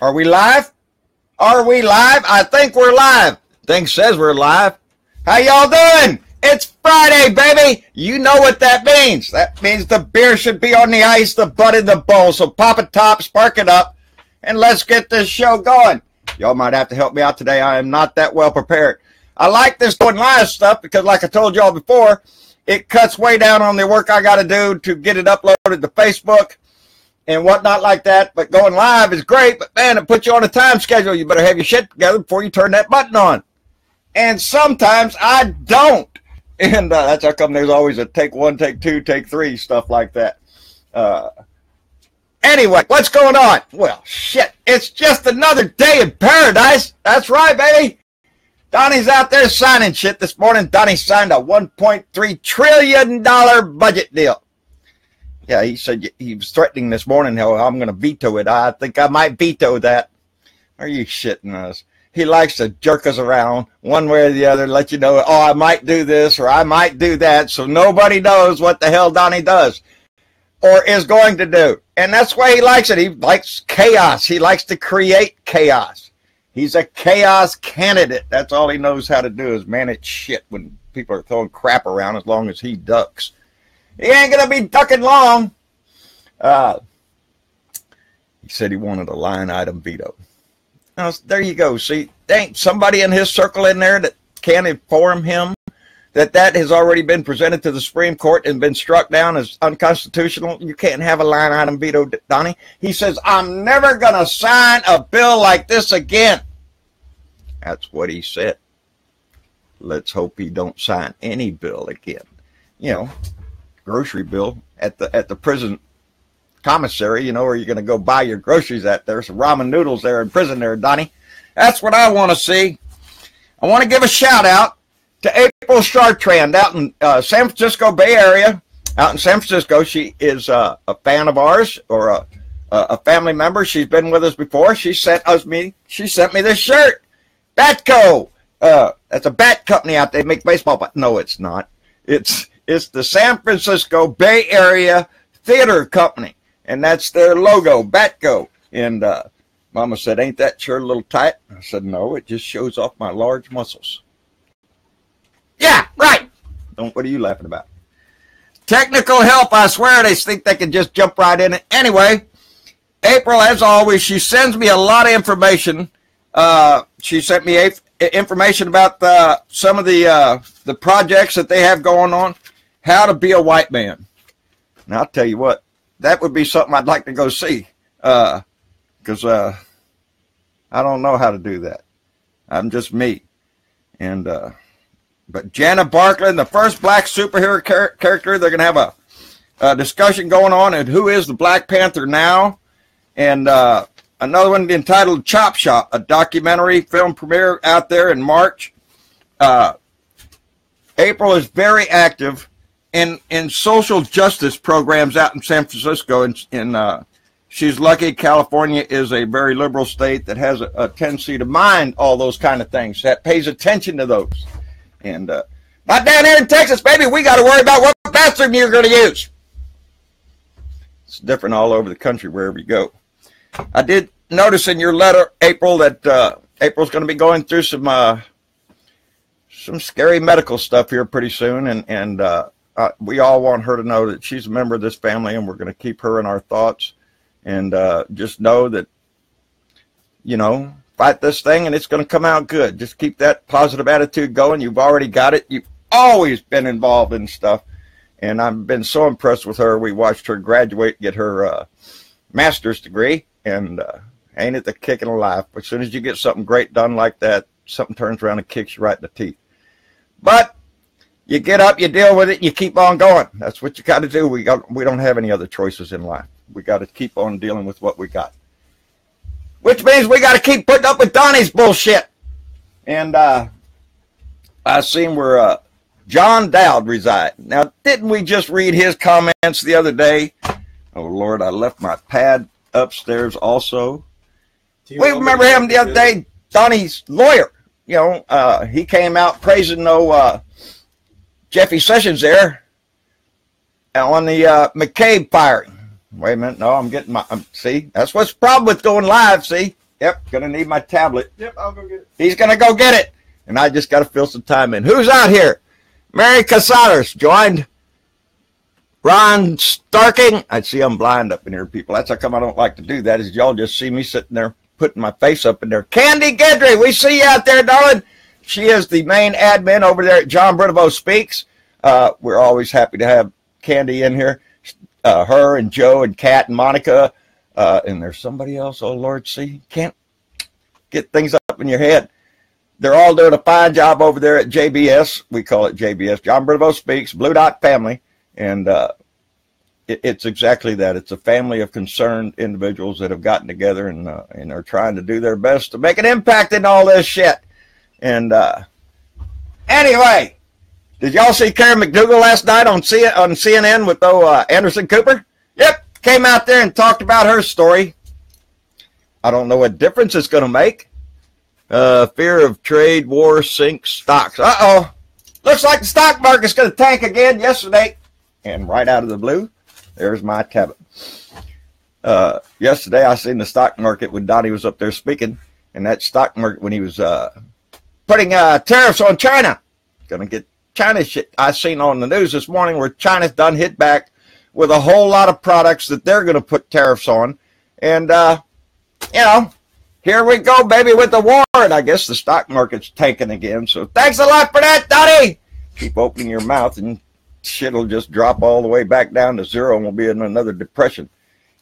Are we live? Are we live? I think we're live. Thing says we're live. How y'all doing? It's Friday, baby. You know what that means. That means the beer should be on the ice, the butt in the bowl. So pop a top, spark it up, and let's get this show going. Y'all might have to help me out today. I am not that well prepared. I like this going live stuff because, like I told y'all before, it cuts way down on the work I got to do to get it uploaded to Facebook and whatnot like that. But going live is great, but man, it puts you on a time schedule. You better have your shit together before you turn that button on. And sometimes I don't. And that's how come there's always a take one, take two, take three, stuff like that. Anyway, what's going on? Well, shit, it's just another day in paradise. That's right, baby. Donnie's out there signing shit this morning. Donnie signed a $1.3 trillion budget deal. Yeah, he said he was threatening this morning how I'm going to veto it. I think I might veto that. Are you shitting us? He likes to jerk us around one way or the other, let you know, oh, I might do this or I might do that, so nobody knows what the hell Donnie does or is going to do. And that's why he likes it. He likes chaos. He likes to create chaos. He's a chaos candidate. That's all he knows how to do is manage shit when people are throwing crap around as long as he ducks. He ain't going to be ducking long. He said he wanted a line item veto. Now, there you go. See, there ain't somebody in his circle in there that can inform him that has already been presented to the Supreme Court and been struck down as unconstitutional. You can't have a line item veto, Donnie. He says, I'm never going to sign a bill like this again. That's what he said. Let's hope he don't sign any bill again. You know, grocery bill at the prison commissary, you know, where you're going to go buy your groceries at. There's some ramen noodles there in prison there, Donnie. That's what I want to see. I want to give a shout out to April Chartrand out in San Francisco Bay Area. Out in San Francisco, she is a fan of ours or a family member. She's been with us before. She sent me this shirt. Batco. That's a bat company out there. They make baseball, but no, it's not. It's the San Francisco Bay Area Theater Company, and that's their logo, Batco. And Mama said, ain't that shirt a little tight? I said, no, it just shows off my large muscles. Yeah, right. What are you laughing about? Technical help, I swear they think they can just jump right in it. Anyway, April, as always, she sends me a lot of information. She sent me information about some of the projects that they have going on. How to be a white man. Now, I'll tell you what, that would be something I'd like to go see. Because I don't know how to do that. I'm just me. And but Jana Barkley, the first black superhero character, they're going to have a discussion going on and who is the Black Panther now. And another one entitled Chop Shop, a documentary film premiere out there in March. April is very active in social justice programs out in San Francisco. And she's lucky California is a very liberal state that has a tendency to mind all those kind of things, that pays attention to those. And not down here in Texas, baby. We got to worry about what bathroom you're going to use. It's different all over the country, wherever you go. I did notice in your letter, April, that April's going to be going through some scary medical stuff here pretty soon. And we all want her to know that she's a member of this family, and we're going to keep her in our thoughts. And just know that, you know, fight this thing and it's going to come out good. Just keep that positive attitude going. You've already got it. You've always been involved in stuff. And I've been so impressed with her. We watched her graduate, get her master's degree. And ain't it the kicking of life? As soon as you get something great done like that, something turns around and kicks you right in the teeth. But you get up, you deal with it, and you keep on going. That's what you got to do. We don't have any other choices in life. We got to keep on dealing with what we got. Which means we got to keep putting up with Donnie's bullshit. And I seen where John Dowd reside. Now, didn't we just read his comments the other day? Oh, Lord, I left my pad upstairs also. We remember him the other day, Donnie's lawyer. You know, he came out praising Jeffy Sessions there on the McCabe firing. Wait a minute. No, I'm getting see, that's what's the problem with going live, see? Yep, gonna need my tablet. Yep, I'll go get it. He's gonna go get it, and I just gotta fill some time in. Who's out here? Mary Casares joined. Ron Starking. I see I'm blind up in here, people. That's how come I don't like to do that, is y'all just see me sitting there putting my face up in there. Candy Gedry, we see you out there, darling. She is the main admin over there at John DeVos Speaks. We're always happy to have Candy in here. Her and Joe and Kat and Monica. And there's somebody else. Oh, Lord, see, can't get things up in your head. They're all doing a fine job over there at JBS. We call it JBS, John DeVos Speaks, Blue Dot Family. And it's exactly that. It's a family of concerned individuals that have gotten together and are trying to do their best to make an impact in all this shit. And anyway, did y'all see Karen McDougal last night on CNN with Anderson Cooper? Yep, came out there and talked about her story. I don't know what difference it's going to make. Fear of trade war sinks stocks. Uh-oh. Looks like the stock market's going to tank again yesterday. And right out of the blue, there's my tablet. Yesterday, I seen the stock market when Donnie was up there speaking. And that stock market, when he was putting tariffs on China. Going to get China shit. I seen on the news this morning where China's done hit back with a whole lot of products that they're going to put tariffs on. And, here we go, baby, with the war. And I guess the stock market's tanking again. So thanks a lot for that, Donnie. Keep opening your mouth and shit will just drop all the way back down to zero and we'll be in another depression.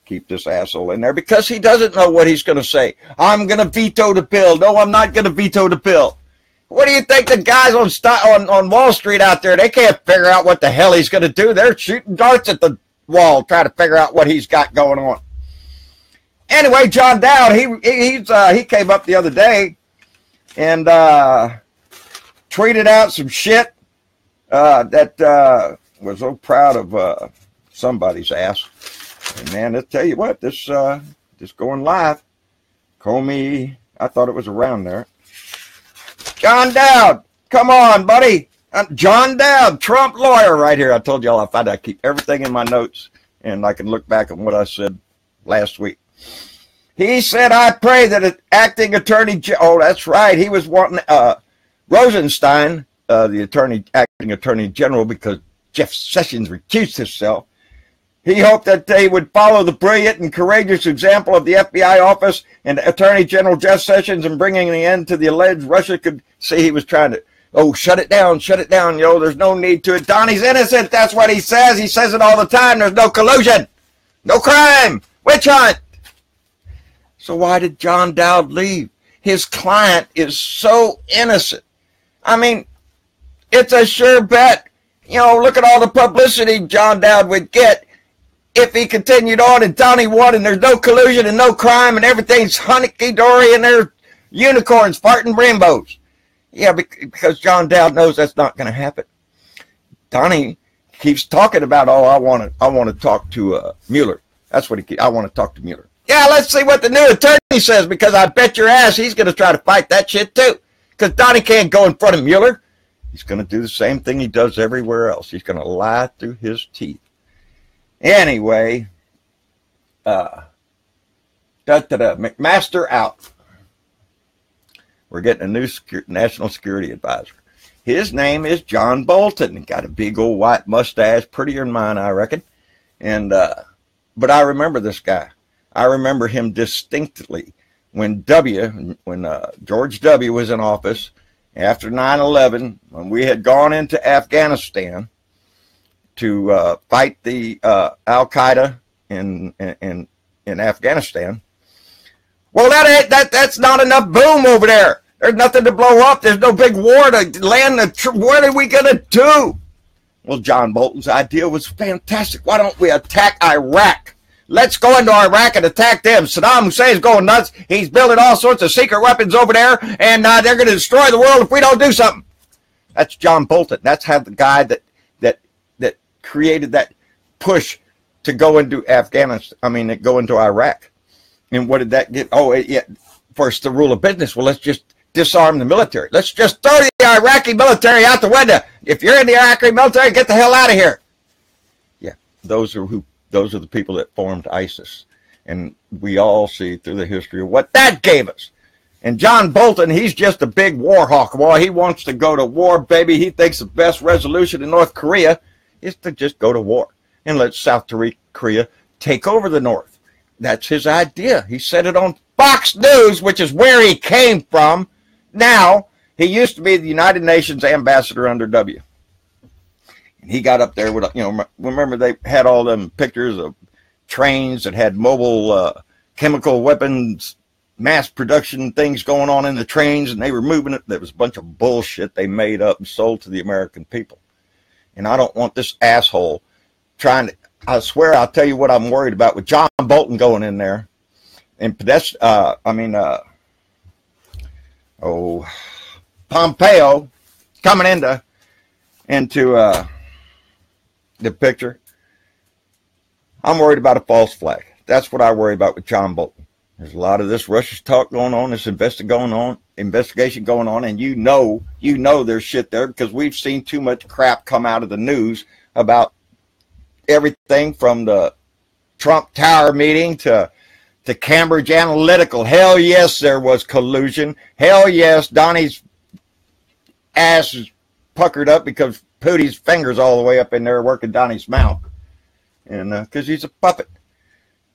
Keep this asshole in there because he doesn't know what he's going to say. I'm going to veto the bill. No, I'm not going to veto the bill. What do you think the guys on Wall Street out there, they can't figure out what the hell he's going to do. They're shooting darts at the wall trying to figure out what he's got going on. Anyway, John Dowd, he came up the other day and tweeted out some shit that was so proud of somebody's ass. And man, I'll tell you what, this going live. Comey, I thought it was around there. John Dowd, come on, buddy. John Dowd, Trump lawyer right here. I told y'all I keep everything in my notes and I can look back on what I said last week. He said, I pray that an acting attorney, oh, that's right. He was wanting Rosenstein, the acting attorney general, because Jeff Sessions recused himself. He hoped that they would follow the brilliant and courageous example of the FBI office and Attorney General Jeff Sessions in bringing an end to the alleged Russia could see he was trying to, shut it down, there's no need to it. Donnie's innocent, that's what he says. He says it all the time. There's no collusion, no crime, witch hunt. So why did John Dowd leave? His client is so innocent. I mean, it's a sure bet. Look at all the publicity John Dowd would get if he continued on and Donnie won and there's no collusion and no crime and everything's hunky-dory and they're unicorns farting rainbows. Yeah, because John Dowd knows that's not going to happen. Donnie keeps talking about, I want to talk to Mueller. That's what I want to talk to Mueller. Yeah, let's see what the new attorney says, because I bet your ass he's going to try to fight that shit too. Because Donnie can't go in front of Mueller. He's going to do the same thing he does everywhere else. He's going to lie through his teeth. Anyway, McMaster out. We're getting a new national security advisor. His name is John Bolton. He got a big old white mustache, prettier than mine, I reckon. And but I remember this guy. I remember him distinctly when George W. was in office after 9/11, when we had gone into Afghanistan to fight the Al-Qaeda in Afghanistan. Well, that's not enough boom over there. There's nothing to blow up. There's no big war to land. What are we going to do? Well, John Bolton's idea was fantastic. Why don't we attack Iraq? Let's go into Iraq and attack them. Saddam Hussein's going nuts. He's building all sorts of secret weapons over there, and they're going to destroy the world if we don't do something. That's John Bolton. That's how the guy that created that push to go into Afghanistan. Go into Iraq. And what did that get? First, the rule of business. Well, let's just disarm the military. Let's just throw the Iraqi military out the window. If you're in the Iraqi military, get the hell out of here. Yeah, those are the people that formed ISIS. And we all see through the history of what that gave us. And John Bolton, he's just a big war hawk. Well, he wants to go to war, baby. He thinks the best resolution in North Korea is to just go to war and let South Korea take over the North. That's his idea. He said it on Fox News, which is where he came from. Now, he used to be the United Nations ambassador under W. And he got up there with, remember they had all them pictures of trains that had mobile chemical weapons, mass production things going on in the trains, and they were moving it. There was a bunch of bullshit they made up and sold to the American people. And I don't want this asshole trying to, I swear I'll tell you what I'm worried about with John Bolton going in there. And Pompeo coming into the picture. I'm worried about a false flag. That's what I worry about with John Bolton. There's a lot of this Russian talk going on, this investigation going on, and you know there's shit there because we've seen too much crap come out of the news about everything from the Trump Tower meeting to Cambridge Analytical. Hell yes, there was collusion. Hell yes, Donnie's ass is puckered up because Pootie's fingers all the way up in there working Donnie's mouth, and because he's a puppet.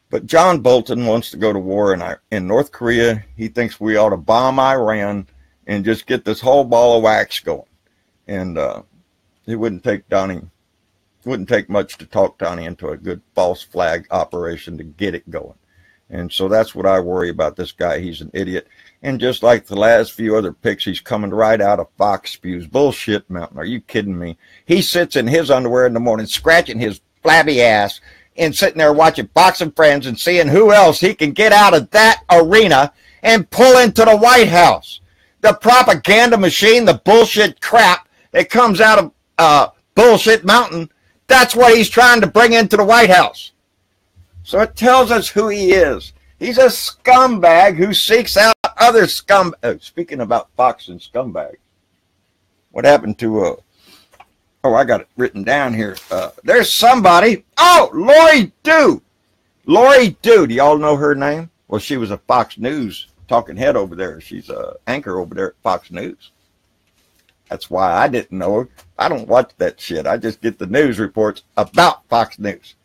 But John Bolton wants to go to war in North Korea. He thinks we ought to bomb Iran and just get this whole ball of wax going. And it wouldn't take much to talk Donnie into a good false flag operation to get it going. And so that's what I worry about this guy. He's an idiot. And just like the last few other picks, he's coming right out of Fox Spews. Bullshit mountain. Are you kidding me? He sits in his underwear in the morning, scratching his flabby ass, and sitting there watching Fox and Friends and seeing who else he can get out of that arena and pull into the White House. The propaganda machine, the bullshit crap that comes out of Bullshit Mountain, that's what he's trying to bring into the White House. So it tells us who he is. He's a scumbag who seeks out other scumbags. Speaking about Fox and scumbags, what happened to I got it written down here. There's somebody. Oh, Lori Dew. Lori Dew. Do y'all know her name? Well, she was a Fox News talking head over there. She's an anchor over there at Fox News. That's why I didn't know her. I don't watch that shit. I just get the news reports about Fox News.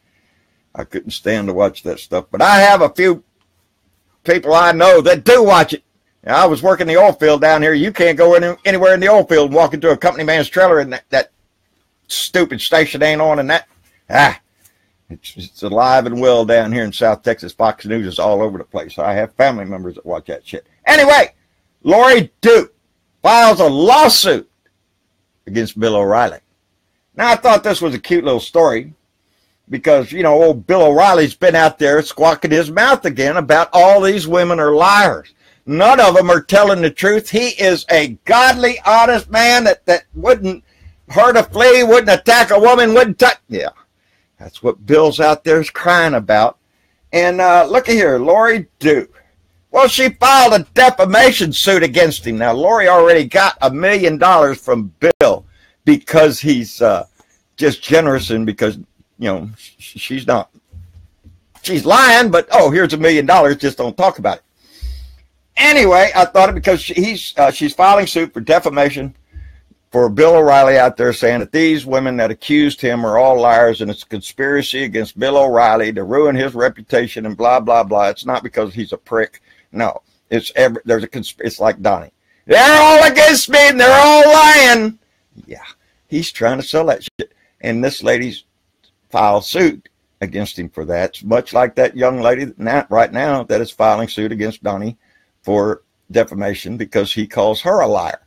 I couldn't stand to watch that stuff. But I have a few people I know that do watch it. Now, I was working the oil field down here. You can't go anywhere in the oil field and walk into a company man's trailer and that stupid station ain't on, and that it's alive and well down here in South Texas. Fox News is all over the place. I have family members that watch that shit. Anyway, Lori Dew files a lawsuit against Bill O'Reilly. Now, I thought this was a cute little story because, old Bill O'Reilly's been out there squawking his mouth again about all these women are liars. None of them are telling the truth. He is a godly, honest man that wouldn't hurt a flea, wouldn't attack a woman, wouldn't touch. Yeah, that's what Bill's out there is crying about. And look at here, Lori Dew. Well, she filed a defamation suit against him. Now, Lori already got $1 million from Bill because he's just generous and because, she's not. She's lying, but, here's $1 million. Just don't talk about it. Anyway, I thought it because she's filing suit for defamation for Bill O'Reilly out there saying that these women that accused him are all liars and it's a conspiracy against Bill O'Reilly to ruin his reputation and blah, blah, blah. It's not because he's a prick. No, it's like Donnie. They're all against me and they're all lying. Yeah, he's trying to sell that shit. And this lady's filed suit against him for that. It's much like that young lady right now that is filing suit against Donnie for defamation because he calls her a liar.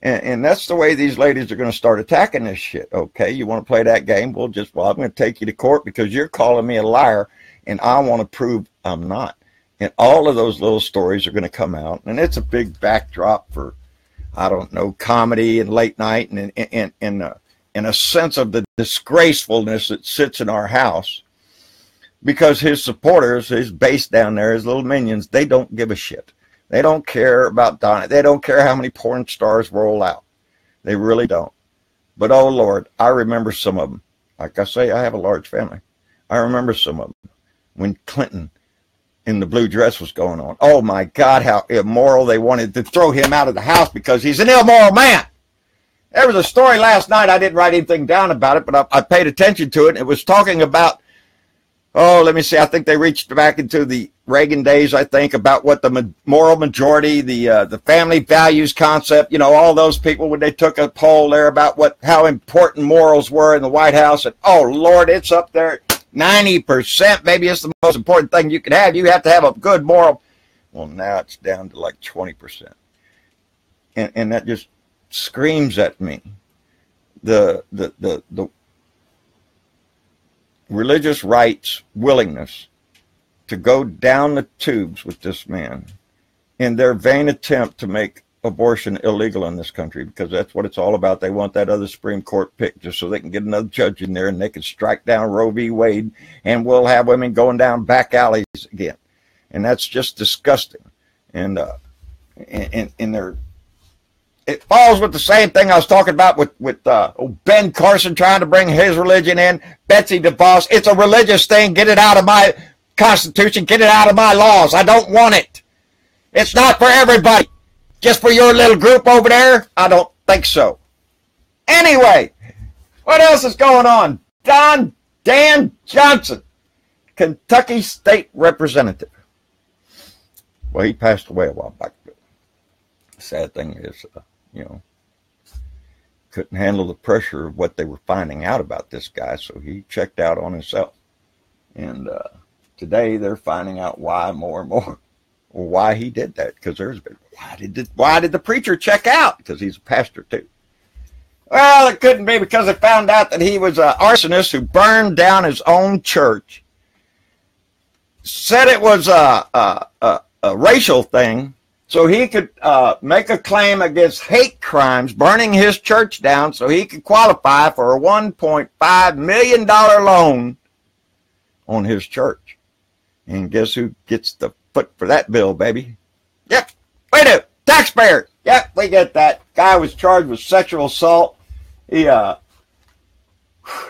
And that's the way these ladies are going to start attacking this shit. Okay, you want to play that game? Well, I'm going to take you to court because you're calling me a liar, and I want to prove I'm not. And all of those little stories are going to come out, and it's a big backdrop for, I don't know, comedy and late night, and in a sense of the disgracefulness that sits in our house, because his supporters, his base down there, his little minions, they don't give a shit. They don't care about Donnie. They don't care how many porn stars roll out. They really don't. But, oh, Lord, I remember some of them. Like I say, I have a large family. I remember some of them. When Clinton in the blue dress was going on. Oh my God, how immoral. They wanted to throw him out of the house because he's an immoral man. There was a story last night. I didn't write anything down about it, but I paid attention to it. And it was talking about, let me see. I think they reached back into the Reagan days, I think, about what the moral majority, the family values concept, you know, all those people, when they took a poll there about how important morals were in the White House. And, oh, Lord, it's up there. 90%, maybe it's the most important thing you can have. You have to have a good moral. Well, now it's down to like 20%. And that just screams at me. The religious right's willingness to go down the tubes with this man in their vain attempt to make abortion illegal in this country, because that's what it's all about. They want that other Supreme Court pick just so they can get another judge in there and they can strike down Roe v. Wade, and we'll have women going down back alleys again. And that's just disgusting. And it falls with the same thing I was talking about with Ben Carson trying to bring his religion in, Betsy DeVos. It's a religious thing. Get it out of my Constitution. Get it out of my laws. I don't want it. It's not for everybody. Just for your little group over there? I don't think so. Anyway, what else is going on? Dan Johnson, Kentucky State Representative. Well, he passed away a while back. But the sad thing is, couldn't handle the pressure of what they were finding out about this guy, so he checked out on himself. And today they're finding out why more and more. Or why he did that, because there's been, why did the preacher check out? Because he's a pastor too. Well, it couldn't be because they found out that he was an arsonist who burned down his own church. Said it was a racial thing, so he could make a claim against hate crimes, burning his church down, so he could qualify for a $1.5 million loan on his church. And guess who gets the foot for that bill, baby? Yep, we do. Taxpayer. Yep, we get that. Guy was charged with sexual assault. He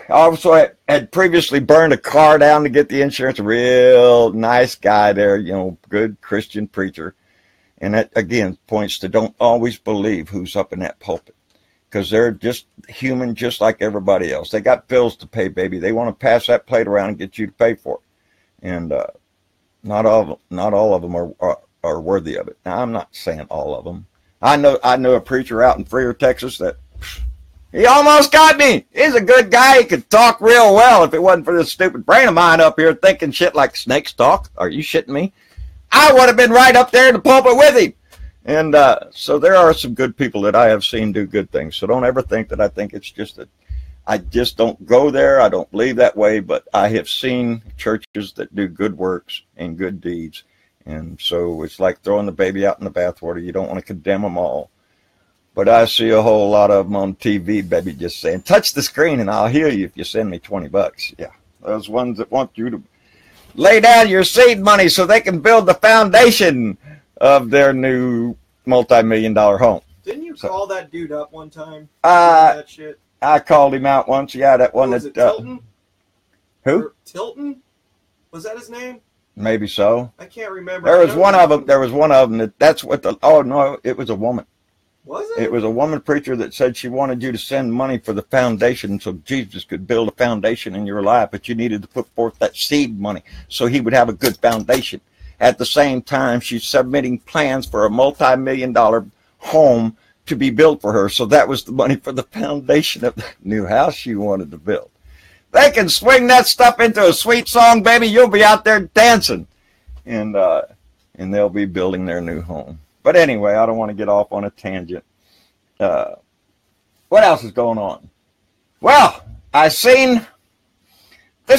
also had previously burned a car down to get the insurance. A real nice guy there, good Christian preacher. And that, again, points to don't always believe who's up in that pulpit, because they're just human just like everybody else. They got bills to pay, baby. They want to pass that plate around and get you to pay for it. And not all of them are worthy of it. Now, I'm not saying all of them. I know a preacher out in Freer, Texas, that he almost got me. He's a good guy. He could talk real well if it wasn't for this stupid brain of mine up here thinking shit like snakes talk. Are you shitting me? I would have been right up there in the pulpit with him. And so there are some good people that I have seen do good things. So don't ever think that I think it's just that I just don't go there. I don't believe that way, but I have seen churches that do good works and good deeds. And so it's like throwing the baby out in the bathwater. You don't want to condemn them all. But I see a whole lot of them on TV, baby, just saying, touch the screen and I'll heal you if you send me $20. Yeah, those ones that want you to lay down your seed money so they can build the foundation of their new multi-million-dollar home. Didn't you call that dude up one time? That shit? I called him out once. Yeah, that one was it Tilton? Who? Or Tilton? Was that his name? Maybe so. I can't remember. There was one of them. That's what it was a woman. Was it? It was a woman preacher that said she wanted you to send money for the foundation so Jesus could build a foundation in your life, but you needed to put forth that seed money so he would have a good foundation. At the same time, she's submitting plans for a multi-million-dollar home to be built for her. So that was the money for the foundation of the new house she wanted to build. They can swing that stuff into a sweet song, baby. You'll be out there dancing. And they'll be building their new home. But anyway, I don't want to get off on a tangent. What else is going on? Well, this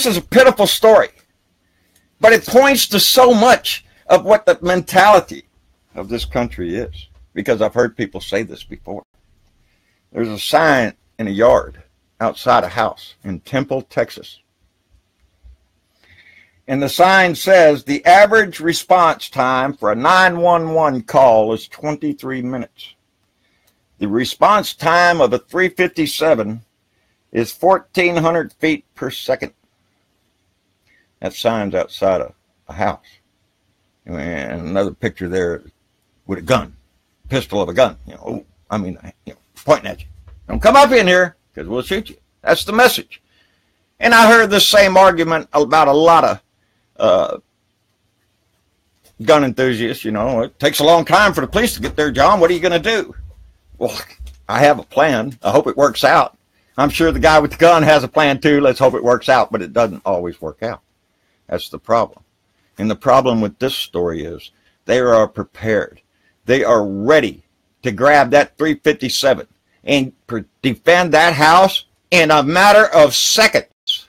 is a pitiful story, but it points to so much of what the mentality of this country is, because I've heard people say this before. There's a sign in a yard outside a house in Temple, Texas. And the sign says the average response time for a 911 call is 23 minutes. The response time of a 357 is 1,400 feet per second. That sign's outside a house. And another picture there with a gun, pistol of a gun. Pointing at you. Don't come up in here because we'll shoot you. That's the message. And I heard the same argument about a lot of gun enthusiasts. It takes a long time for the police to get there, John. What are you going to do? Well, I have a plan. I hope it works out. I'm sure the guy with the gun has a plan too. Let's hope it works out, but it doesn't always work out. That's the problem. And the problem with this story is they are prepared. They are ready to grab that 357 and defend that house in a matter of seconds.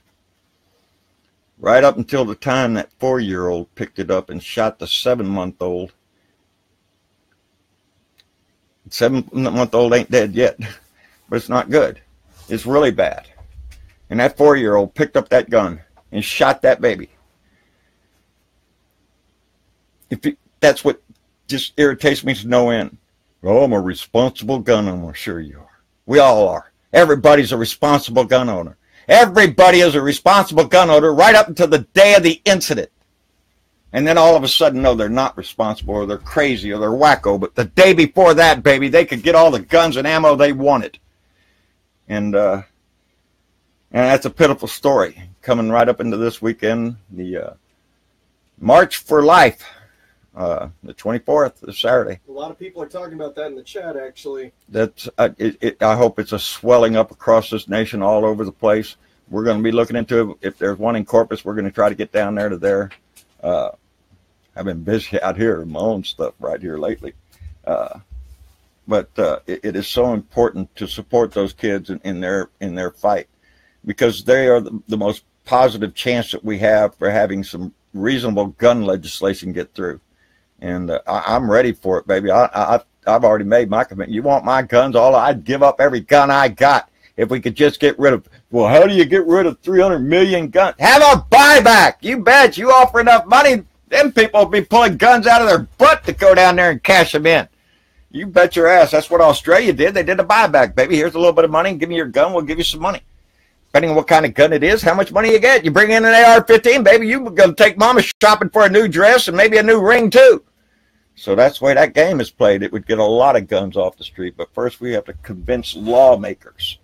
Right up until the time that 4-year-old picked it up and shot the 7-month-old. 7-month-old ain't dead yet, but it's not good. It's really bad. And that 4-year-old picked up that gun and shot that baby. That's what just irritates me to no end. Oh, I'm a responsible gun owner. Sure you are. We all are. Everybody's a responsible gun owner. Everybody is a responsible gun owner right up until the day of the incident. And then all of a sudden, no, they're not responsible, or they're crazy, or they're wacko. But the day before that, baby, they could get all the guns and ammo they wanted. And that's a pitiful story. Coming right up into this weekend, the March for Life, the 24th, this Saturday. A lot of people are talking about that in the chat, actually. That's I hope it's a swelling up across this nation all over the place. We're going to be looking into it. If there's one in Corpus, we're going to try to get down there to there. I've been busy out here with my own stuff right here lately. But it is so important to support those kids in their fight, because they are the most positive chance that we have for having some reasonable gun legislation get through. And I'm ready for it, baby. I've already made my commitment. You want my guns? I'd give up every gun I got if we could just get rid of. Well, how do you get rid of 300 million guns? Have a buyback. You bet. You offer enough money, them people will be pulling guns out of their butt to go down there and cash them in. You bet your ass. That's what Australia did. They did a buyback, baby. Here's a little bit of money. Give me your gun. We'll give you some money. Depending on what kind of gun it is, how much money you get. You bring in an AR-15, baby, you're going to take mama shopping for a new dress and maybe a new ring, too. So that's the way that game is played. It would get a lot of guns off the street. But first we have to convince lawmakers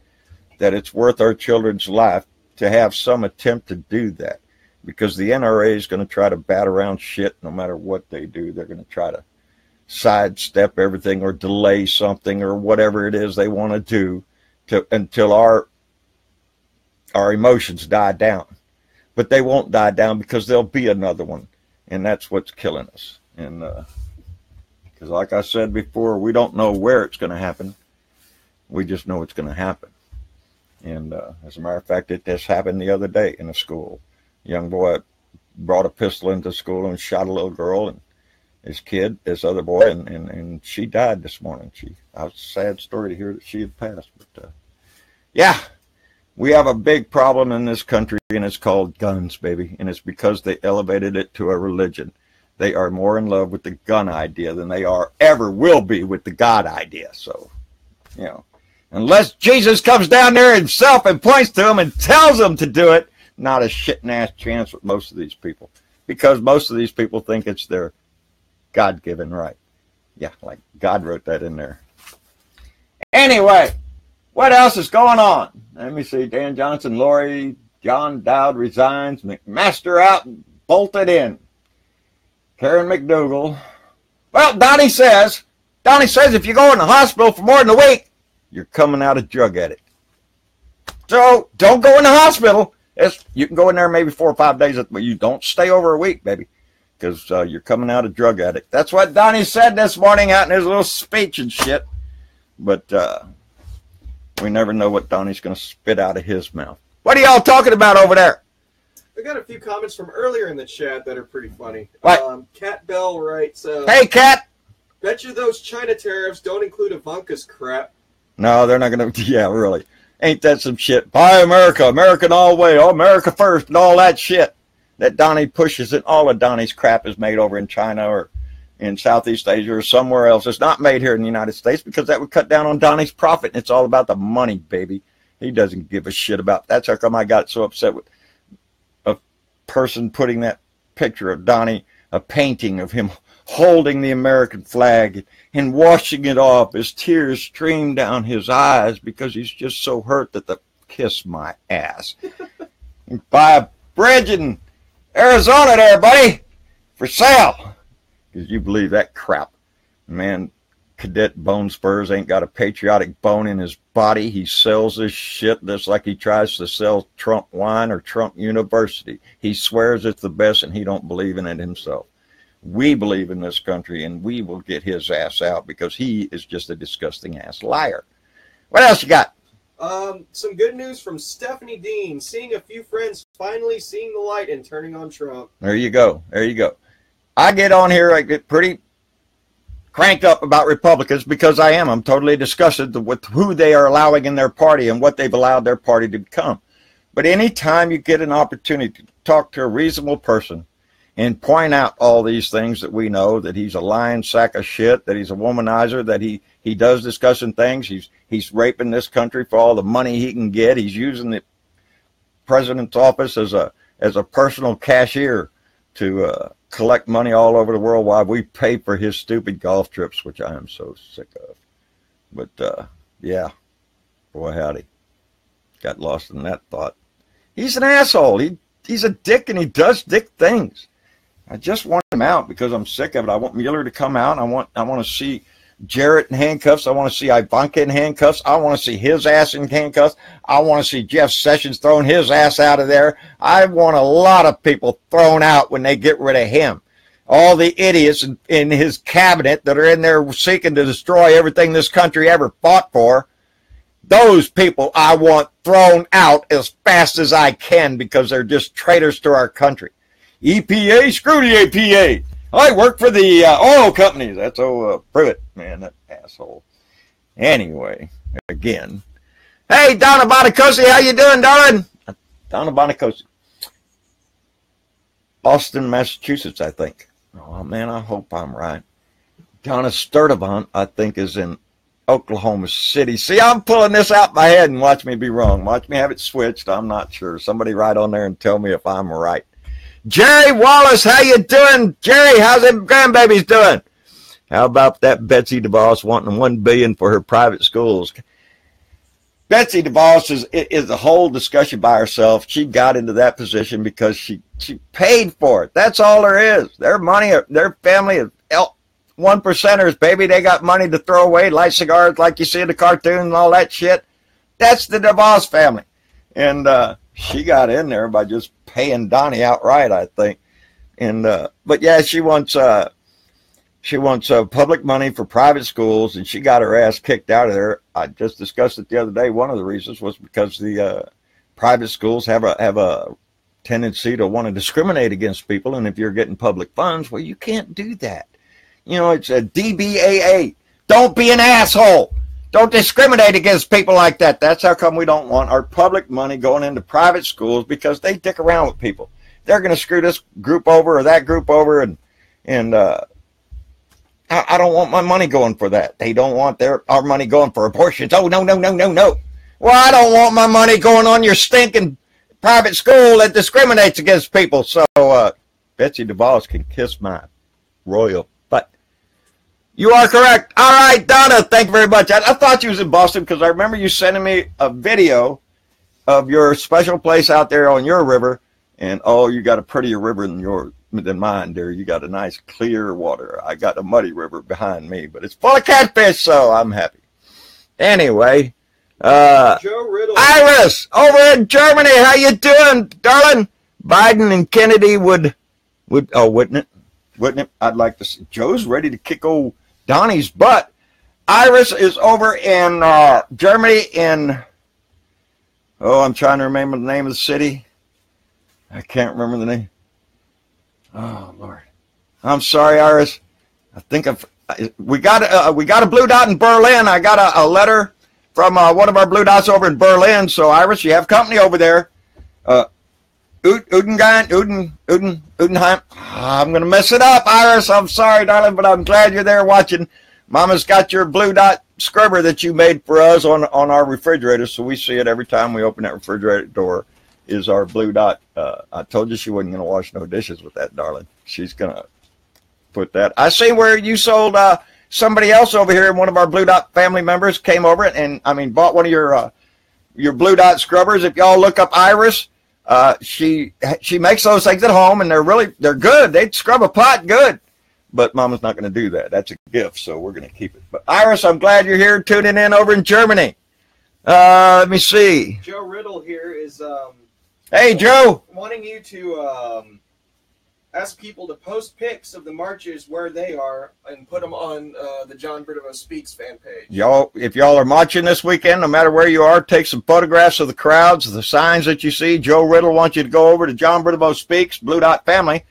that it's worth our children's life to have some attempt to do that. Because the NRA is going to try to bat around shit no matter what they do. They're going to try to sidestep everything or delay something or whatever it is they want to do until our emotions die down. But they won't die down because there'll be another one. And that's what's killing us. And because like I said before, we don't know where it's going to happen. We just know it's going to happen. And as a matter of fact, it just happened the other day in a school. A young boy brought a pistol into school and shot a little girl and this other boy, and she died this morning. It was a sad story to hear that she had passed. But yeah, we have a big problem in this country, and it's called guns, baby. And it's because they elevated it to a religion. They are more in love with the gun idea than they ever will be with the God idea. So, unless Jesus comes down there himself and points to them and tells them to do it, not a shit-ass chance with most of these people. Because most of these people think it's their God-given right. Yeah, like God wrote that in there. Anyway, what else is going on? Let me see. Dan Johnson, Lori, John Dowd resigns, McMaster out, and Bolton in. Karen McDougal. Well, Donnie says if you go in the hospital for more than a week, you're coming out a drug addict. So don't go in the hospital. You can go in there maybe 4 or 5 days, but you don't stay over a week, baby, because you're coming out a drug addict. That's what Donnie said this morning out in his little speech and shit. But we never know what Donnie's going to spit out of his mouth. What are y'all talking about over there? We got a few comments from earlier in the chat that are pretty funny. What? Cat Bell writes, hey, Cat! Bet you those China tariffs don't include Ivanka's crap. No, they're not going to. Yeah, really. Ain't that some shit? Buy America, American all the way, America first, and all that shit that Donnie pushes. And all of Donnie's crap is made over in China or in Southeast Asia or somewhere else. It's not made here in the United States because that would cut down on Donnie's profit. And it's all about the money, baby. He doesn't give a shit about. That's how come I got so upset with a person putting that picture of Donnie a painting of him holding the American flag and washing it off as tears stream down his eyes because he's just so hurt that the kiss my ass. Buy a bridge in Arizona there, buddy, for sale. Because you believe that crap. Man, Cadet Bone Spurs ain't got a patriotic bone in his body. He sells this shit just like he tries to sell Trump wine or Trump University. He swears it's the best and he don't believe in it himself. We believe in this country and we will get his ass out because he is just a disgusting ass liar. What else you got? Some good news from Stephanie Dean. Seeing a few friends finally seeing the light and turning on Trump. There you go. There you go. I get on here, I get pretty cranked up about Republicans because I am. I'm totally disgusted with who they are allowing in their party and what they've allowed their party to become. But anytime you get an opportunity to talk to a reasonable person and point out all these things that we know, that he's a lying sack of shit, that he's a womanizer, that he does discussing things, he's raping this country for all the money he can get, he's using the president's office as a personal cashier to collect money all over the world while we pay for his stupid golf trips, which I am so sick of. But yeah, boy howdy, got lost in that thought. He's an asshole. He's a dick and he does dick things. I just want him out because I'm sick of it. I want Mueller to come out. I want to see Jarrett in handcuffs. I want to see Ivanka in handcuffs. I want to see his ass in handcuffs. I want to see Jeff Sessions throwing his ass out of there. I want a lot of people thrown out when they get rid of him. All the idiots in his cabinet that are in there seeking to destroy everything this country ever fought for, those people I want thrown out as fast as I can because they're just traitors to our country. EPA, screw the EPA. I work for the oil companies. That's Pruitt, man, that asshole. Anyway, again. Hey, Donna Bonacosi, how you doing, darling? Donna Bonacosi. Boston, Massachusetts, I think. Oh, man, I hope I'm right. Donna Sturdivant, I think, is in Oklahoma City. See, I'm pulling this out my head and watch me be wrong. Watch me have it switched. I'm not sure. Somebody write on there and tell me if I'm right. Jerry Wallace, how you doing? Jerry, how's them grandbabies doing? How about that Betsy DeVos wanting $1 billion for her private schools? Betsy DeVos is a whole discussion by herself. She got into that position because she paid for it. That's all there is. Their money, their family is one percenters, baby. They got money to throw away, light cigars like you see in the cartoon and all that shit. That's the DeVos family. And she got in there by just paying Donnie outright, I think. And but yeah, she wants public money for private schools, and she got her ass kicked out of there. I just discussed it the other day. One of the reasons was because the private schools have a tendency to want to discriminate against people, and if you're getting public funds, well, you can't do that. You know, it's a DBAA. Don't be an asshole. Don't discriminate against people like that. That's how come we don't want our public money going into private schools, because they dick around with people. They're going to screw this group over or that group over, and I don't want my money going for that. They don't want our money going for abortions. Oh, no. Well, I don't want my money going on your stinking private school that discriminates against people. So Betsy DeVos can kiss my royal butt. You are correct. All right, Donna, thank you very much. I thought you was in Boston because I remember you sending me a video of your special place out there on your river. And, oh, you got a prettier river than mine, dear. You got a nice clear water. I got a muddy river behind me, but it's full of catfish, so I'm happy. Anyway, Joe Riddle. Iris, over in Germany, how you doing, darling? Biden and Kennedy wouldn't it? Wouldn't it? I'd like to see. Joe's ready to kick old Donnie's butt. Iris is over in Germany I'm trying to remember the name of the city. I can't remember the name. Oh, Lord. I'm sorry, Iris. I think we got a blue dot in Berlin. I got a letter from one of our blue dots over in Berlin. So, Iris, you have company over there. Udenheim. I'm going to mess it up, Iris. I'm sorry, darling, but I'm glad you're there watching. Mama's got your blue dot scrubber that you made for us on our refrigerator, so we see it every time we open that refrigerator door. Is our blue dot. I told you she wasn't going to wash no dishes with that, darling. She's going to put that. I see where you sold somebody else over here, one of our Blue Dot family members came over and bought one of your Blue Dot scrubbers. If y'all look up Iris, she makes those things at home, and they're good. They scrub a pot good. But Mama's not going to do that. That's a gift, so we're going to keep it. But Iris, I'm glad you're here tuning in over in Germany. Let me see. Joe Riddle here is hey, Joe. Wanting you to ask people to post pics of the marches where they are and put them on the John DeVos Speaks fan page. If y'all are marching this weekend, no matter where you are, take some photographs of the crowds, the signs that you see. Joe Riddle wants you to go over to John DeVos Speaks, Blue Dot Family,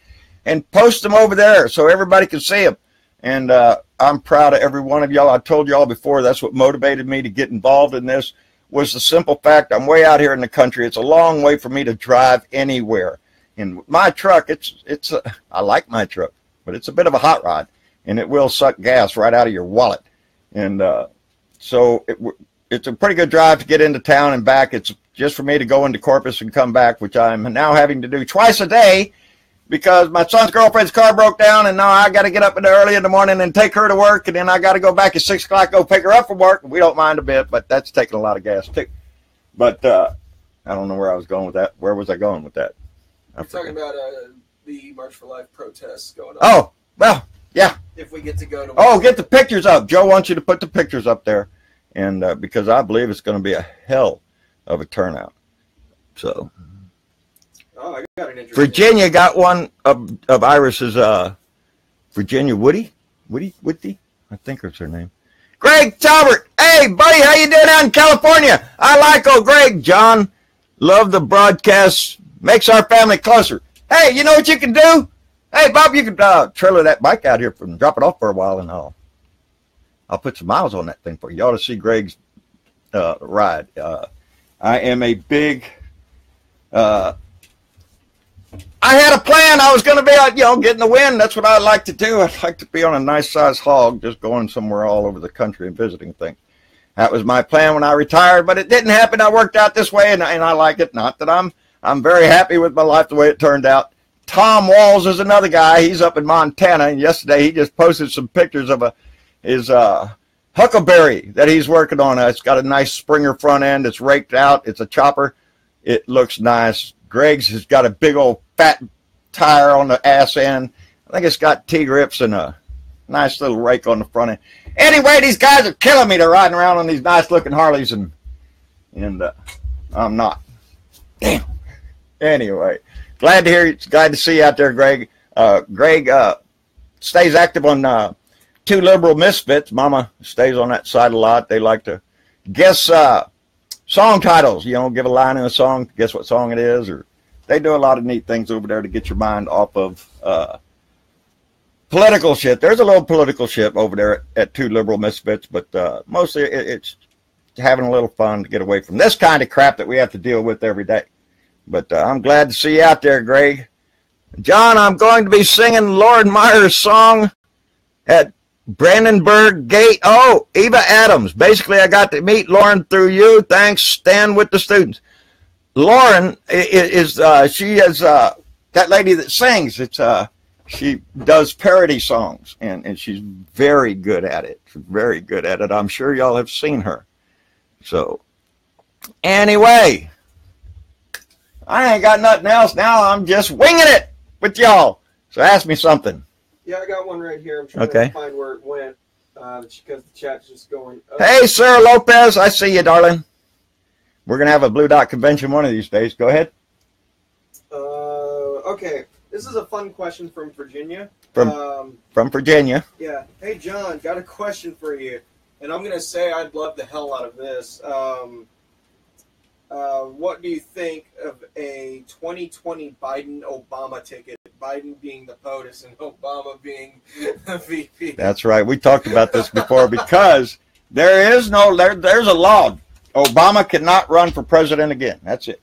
and post them over there so everybody can see them. And I'm proud of every one of y'all. I told y'all before, that's what motivated me to get involved in this, was the simple fact I'm way out here in the country. It's a long way for me to drive anywhere. And my truck, I like my truck, but it's a bit of a hot rod, and it will suck gas right out of your wallet. And so it's a pretty good drive to get into town and back. It's just for me to go into Corpus and come back, which I'm now having to do twice a day, because my son's girlfriend's car broke down, and now I got to get up early in the morning and take her to work, and then I got to go back at 6 o'clock, go pick her up from work. We don't mind a bit, but that's taking a lot of gas too. But I don't know where I was going with that. Where was I going with that? I'm talking about the March for Life protests going on. Oh, well, yeah. If we get to go to... Oh, get the pictures up. Joe wants you to put the pictures up there, and because I believe it's going to be a hell of a turnout. So... Oh, I got an interesting... Virginia got one of Iris's, Virginia Woody, I think that's her name. Greg Talbert, hey buddy, how you doing out in California? I like old Greg. John, love the broadcast, makes our family closer. Hey, you know what you can do? Hey Bob, you can trailer that bike out here and drop it off for a while, and I'll put some miles on that thing for you. You ought to see Greg's ride. I am a big... I had a plan. I was going to be out, getting the wind. That's what I like to do. I'd like to be on a nice-sized hog, just going somewhere all over the country and visiting things. That was my plan when I retired, but it didn't happen. I worked out this way, and I like it. Not that I'm very happy with my life the way it turned out. Tom Walls is another guy. He's up in Montana, and yesterday he just posted some pictures of his Huckleberry that he's working on. It's got a nice Springer front end. It's raked out. It's a chopper. It looks nice. Greg's has got a big old fat tire on the ass end. I think it's got T-grips and a nice little rake on the front end. Anyway, these guys are killing me. They're riding around on these nice-looking Harleys, and I'm not. Damn. Anyway, glad to hear you. Glad to see you out there, Greg. Greg stays active on Two Liberal Misfits. Mama stays on that side a lot. They like to guess song titles, give a line in a song, guess what song it is, or they do a lot of neat things over there to get your mind off of political shit. There's a little political shit over there at Two Liberal Misfits, but mostly it's having a little fun to get away from this kind of crap that we have to deal with every day. But I'm glad to see you out there, Greg. John, I'm going to be singing Lauren Meyer's song at Brandenburg Gate. Oh, Eva Adams. Basically, I got to meet Lauren through you. Thanks. Stand with the students. Lauren she is that lady that sings. She does parody songs, and she's very good at it. Very good at it. I'm sure y'all have seen her. So, anyway, I ain't got nothing else now. I'm just winging it with y'all. So ask me something. Yeah, I got one right here. I'm trying to find where it went because the chat's just going. Hey, Sarah Lopez, I see you, darling. We're going to have a Blue Dot convention one of these days. Go ahead. Okay, this is a fun question from Virginia. From Virginia. Yeah. Hey, John, got a question for you. And I'm going to say I'd love the hell out of this. What do you think of a 2020 Biden-Obama ticket? Biden being the POTUS and Obama being the VP. That's right. We talked about this before because there's a law. Obama cannot run for president again. That's it.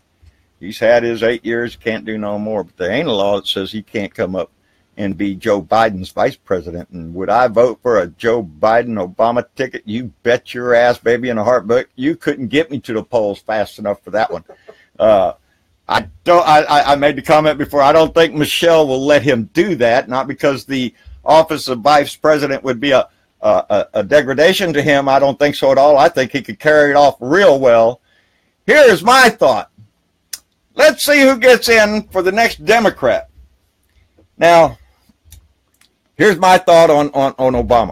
He's had his 8 years, can't do no more. But there ain't a law that says he can't come up and be Joe Biden's vice president. And would I vote for a Joe Biden-Obama ticket? You bet your ass, baby, in a heartbeat. You couldn't get me to the polls fast enough for that one. I made the comment before. I don't think Michelle will let him do that, not because the office of vice president would be a degradation to him. I don't think so at all. I think he could carry it off real well. Here's my thought. Let's see who gets in for the next Democrat. Now, here's my thought on Obama.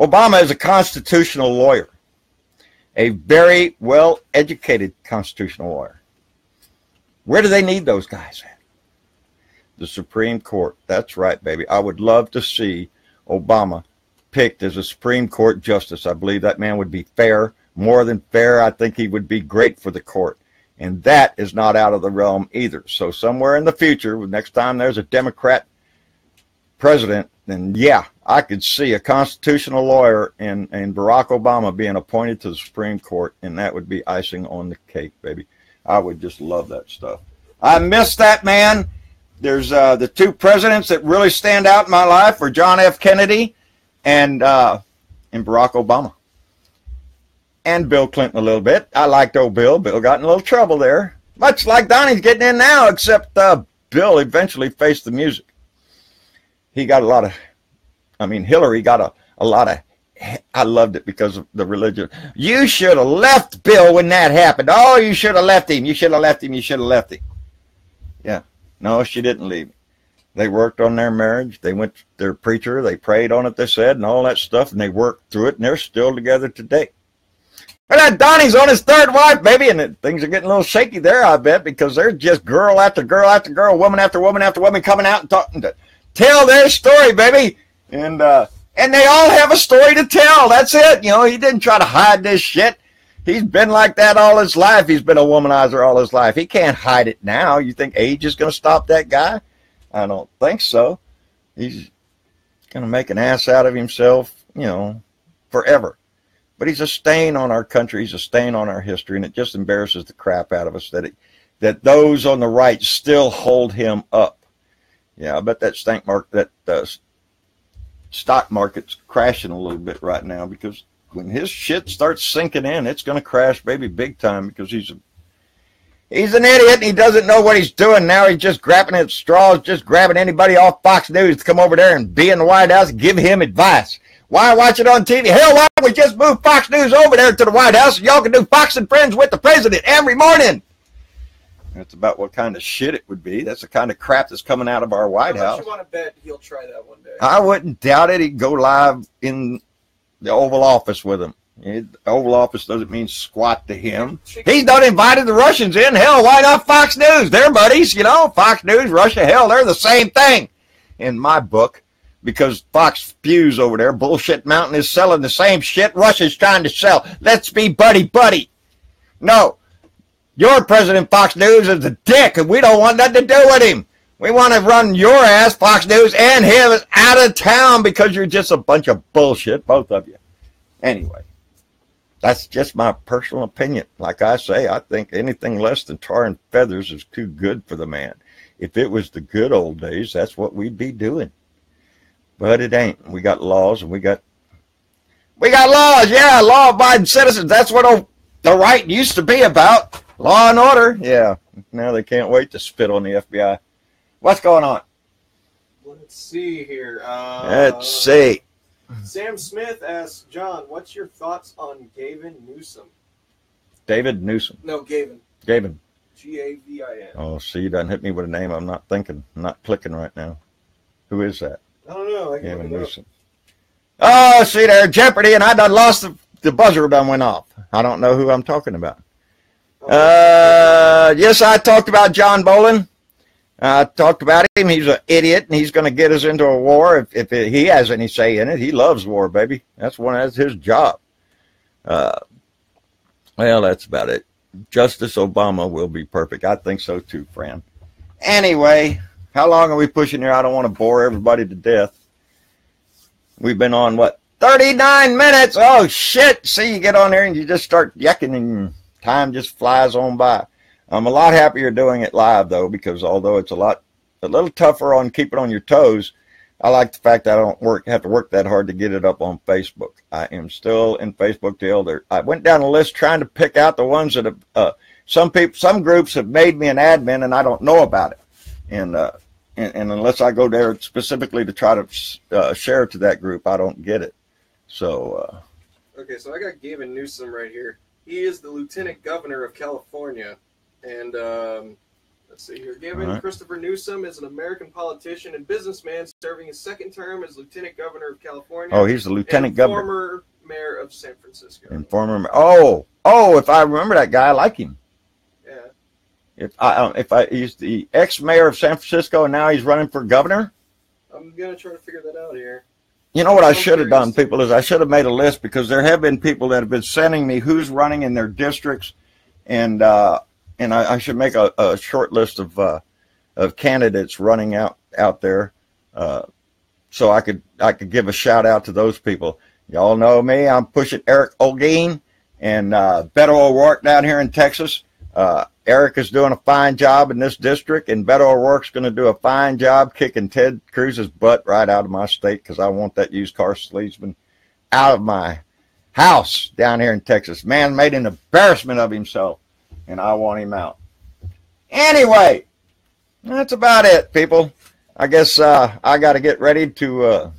Obama is a constitutional lawyer, a very well-educated constitutional lawyer. Where do they need those guys at? The Supreme Court. That's right, baby. I would love to see Obama picked as a Supreme Court justice. I believe that man would be fair, more than fair. I think he would be great for the court. And that is not out of the realm either. So somewhere in the future, next time there's a Democrat president, then yeah, I could see a constitutional lawyer and Barack Obama being appointed to the Supreme Court, and that would be icing on the cake, baby. I would just love that stuff. I miss that man. There's the two presidents that really stand out in my life are John F. Kennedy and Barack Obama. And Bill Clinton a little bit. I liked old Bill. Bill got in a little trouble there. Much like Donnie's getting in now, except Bill eventually faced the music. He got a lot of, Hillary got a lot of, I loved it because of the religion. You should have left Bill when that happened. Oh, you should have left him. You should have left him. You should have left him. Yeah. No, she didn't leave him. They worked on their marriage. They went to their preacher. They prayed on it, they said, and all that stuff, and they worked through it, and they're still together today. And that Donnie's on his third wife, baby, and things are getting a little shaky there, I bet, because there's just girl after girl after girl, woman after woman after woman coming out and talking to tell their story, baby. And they all have a story to tell. That's it. He didn't try to hide this shit. He's been like that all his life. He's been a womanizer all his life. He can't hide it now. You think age is going to stop that guy? I don't think so. He's going to make an ass out of himself, forever. But he's a stain on our country. He's a stain on our history, and it just embarrasses the crap out of us that those on the right still hold him up. Yeah, I bet that stock market's crashing a little bit right now, because when his shit starts sinking in, it's going to crash, baby, big time, because he's an idiot and he doesn't know what he's doing now. He's just grabbing at straws, just grabbing anybody off Fox News to come over there and be in the White House and give him advice. Why watch it on TV? Hell, why don't we just move Fox News over there to the White House and y'all can do Fox and Friends with the president every morning? That's about what kind of shit it would be. That's the kind of crap that's coming out of our White House. You want to bet he'll try that one day? I wouldn't doubt it. He'd go live in the Oval Office with him. The Oval Office doesn't mean squat to him. He's done invited the Russians in. Hell, why not Fox News? They're buddies, Fox News, Russia, hell, they're the same thing in my book. Because Fox Spews over there, Bullshit Mountain, is selling the same shit Russia's trying to sell. Let's be buddy-buddy. No. Your president, Fox News, is a dick, and we don't want nothing to do with him. We want to run your ass, Fox News, and him out of town because you're just a bunch of bullshit, both of you. Anyway, that's just my personal opinion. Like I say, I think anything less than tar and feathers is too good for the man. If it was the good old days, that's what we'd be doing. But it ain't. We got laws, and we got laws, yeah, law-abiding citizens. That's what the right used to be about. Law and order, yeah. Now they can't wait to spit on the FBI. What's going on? Let's see here. Let's see. Sam Smith asks, John, what's your thoughts on Gavin Newsom? David Newsom. No, Gavin. Gavin. Gavin. Oh, see, you done hit me with a name I'm not thinking. I'm not clicking right now. Who is that? I don't know. Gavin Newsom. Oh, see there, Jeopardy, and I done lost the buzzer done went off. I don't know who I'm talking about. Yes, I talked about John Bolton. I talked about him. He's an idiot, and he's going to get us into a war if he has any say in it. He loves war, baby. That's his job. Well, that's about it. Justice Obama will be perfect. I think so too, friend. Anyway, how long are we pushing here? I don't want to bore everybody to death. We've been on, 39 minutes? Oh, shit. See, you get on there and you just start yucking and time just flies on by. I'm a lot happier doing it live, though, because although it's a little tougher on keeping on your toes, I like the fact that I don't have to work that hard to get it up on Facebook. I am still in Facebook till there. I went down the list trying to pick out the ones that have, some groups have made me an admin and I don't know about it. And and unless I go there specifically to try to share to that group, I don't get it. So. Okay, so I got Gavin Newsom right here. He is the Lieutenant Governor of California, and let's see here. Gavin Christopher Newsom is an American politician and businessman serving his second term as Lieutenant Governor of California. Oh, he's the Lieutenant Governor. Former mayor of San Francisco. And former. If I remember that guy, I like him. Yeah. He's the ex-mayor of San Francisco, and now he's running for governor. I'm gonna try to figure that out here. You know what I should have done, people, is I should have made a list, because there have been people that have been sending me who's running in their districts, and I should make a short list of candidates running out there, so I could give a shout out to those people. Y'all know me. I'm pushing Eric Olguin and Beto O'Rourke down here in Texas. Eric is doing a fine job in this district, and Beto O'Rourke's going to do a fine job kicking Ted Cruz's butt right out of my state, because I want that used car salesman out of my house down here in Texas. Man made an embarrassment of himself, and I want him out. Anyway, that's about it, people. I guess I got to get ready to...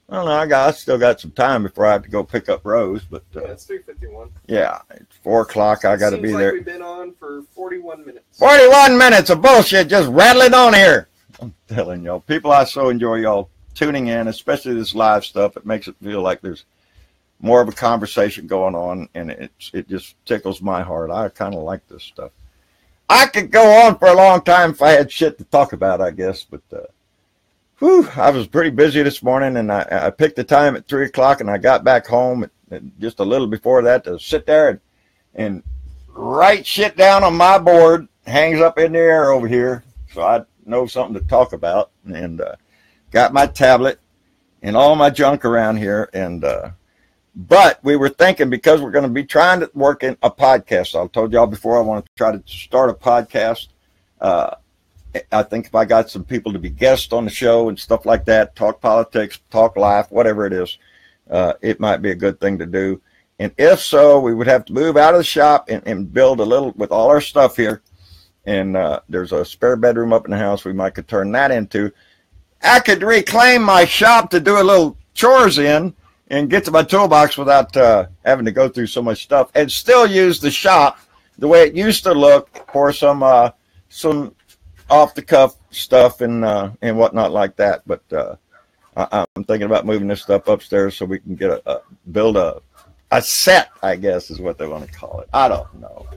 I don't know. I still got some time before I have to go pick up Rose, but yeah, it's 3:51. Yeah, it's 4 o'clock. I got to be there. We've been on for 41 minutes. 41 minutes of bullshit just rattling on here. I'm telling y'all, people, I so enjoy y'all tuning in, especially this live stuff. It makes it feel like there's more of a conversation going on, and it just tickles my heart. I kind of like this stuff. I could go on for a long time if I had shit to talk about, I guess, but. I was pretty busy this morning, and I picked the time at 3 o'clock, and I got back home at just a little before that to sit there and write shit down on my board, hangs up in the air over here, so I know something to talk about, and got my tablet and all my junk around here, and but we were thinking, because we're going to be trying to work in a podcast. I told y'all before I want to try to start a podcast. I think if I got some people to be guests on the show and stuff like that, talk politics, talk life, whatever it is, it might be a good thing to do. And if so, we would have to move out of the shop and build a little with all our stuff here. And there's a spare bedroom up in the house we might could turn that into. I could reclaim my shop to do a little chores in and get to my toolbox without having to go through so much stuff, and still use the shop the way it used to look for some off-the-cuff stuff and whatnot like that. But I'm thinking about moving this stuff upstairs so we can get build a set, I guess is what they want to call it. I don't know.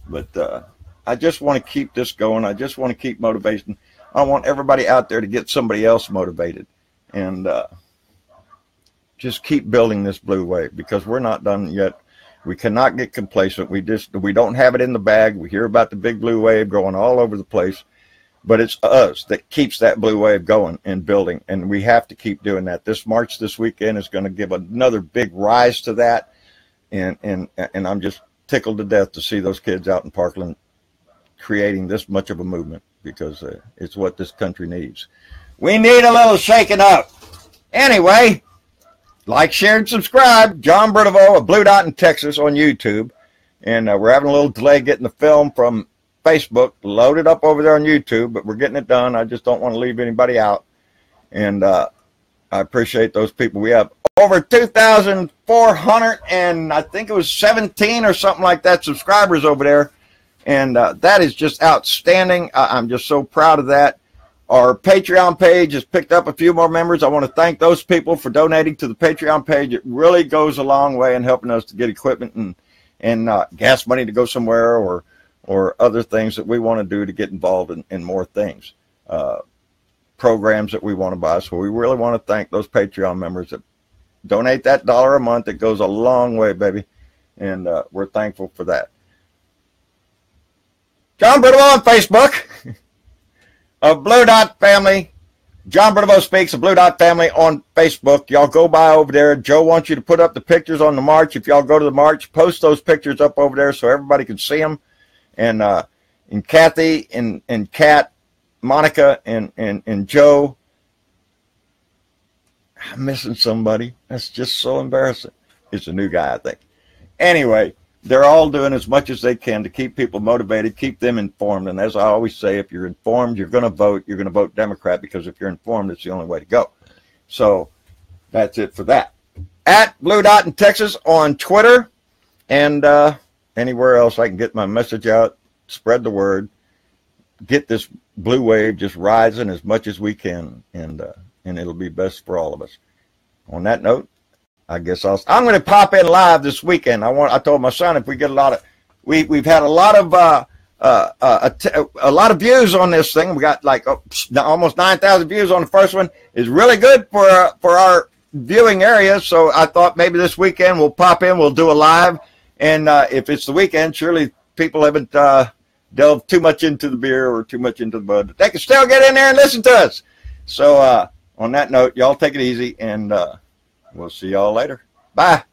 But I just want to keep this going. I just want to keep motivation. I want everybody out there to get somebody else motivated. And just keep building this blue wave, because we're not done yet. We cannot get complacent. We don't have it in the bag. We hear about the big blue wave going all over the place. But it's us that keeps that blue wave going and building, and we have to keep doing that. This march this weekend is going to give another big rise to that, and I'm just tickled to death to see those kids out in Parkland creating this much of a movement, because it's what this country needs. We need a little shaking up. Anyway, like, share, and subscribe. John Bertavo of Blue Dot in Texas on YouTube, and we're having a little delay getting the film from Facebook loaded up over there on YouTube, but we're getting it done. I just don't want to leave anybody out, and I appreciate those people. We have over 2,400 and I think it was 17 or something like that subscribers over there, and that is just outstanding. I'm just so proud of that. Our Patreon page has picked up a few more members. I want to thank those people for donating to the Patreon page. It really goes a long way in helping us to get equipment and gas money to go somewhere, or other things that we want to do to get involved in more things, programs that we want to buy. So we really want to thank those Patreon members that donate that $1 a month. It goes a long way, baby, and we're thankful for that. John Bertavo on Facebook of Blue Dot Family. John Bertavo Speaks of Blue Dot Family on Facebook. Y'all go by over there. Joe wants you to put up the pictures on the march. If y'all go to the march, post those pictures up over there so everybody can see them. And Kathy and Kat, Monica and Joe. I'm missing somebody. That's just so embarrassing. It's a new guy, I think. Anyway, they're all doing as much as they can to keep people motivated, keep them informed. And as I always say, if you're informed, you're going to vote. You're going to vote Democrat, because if you're informed, it's the only way to go. So that's it for that. At Blue Dot in Texas on Twitter, and anywhere else I can get my message out, spread the word, get this blue wave just rising as much as we can, and it'll be best for all of us. On that note, I guess I'm going to pop in live this weekend. I told my son, if we get a lot of, we've had a lot of views on this thing. We got like almost 9,000 views on the first one. It's really good for our viewing area. So I thought maybe this weekend we'll pop in, we'll do a live. And if it's the weekend, surely people haven't delved too much into the beer or too much into the bud. They can still get in there and listen to us. So on that note, y'all take it easy, and we'll see y'all later. Bye.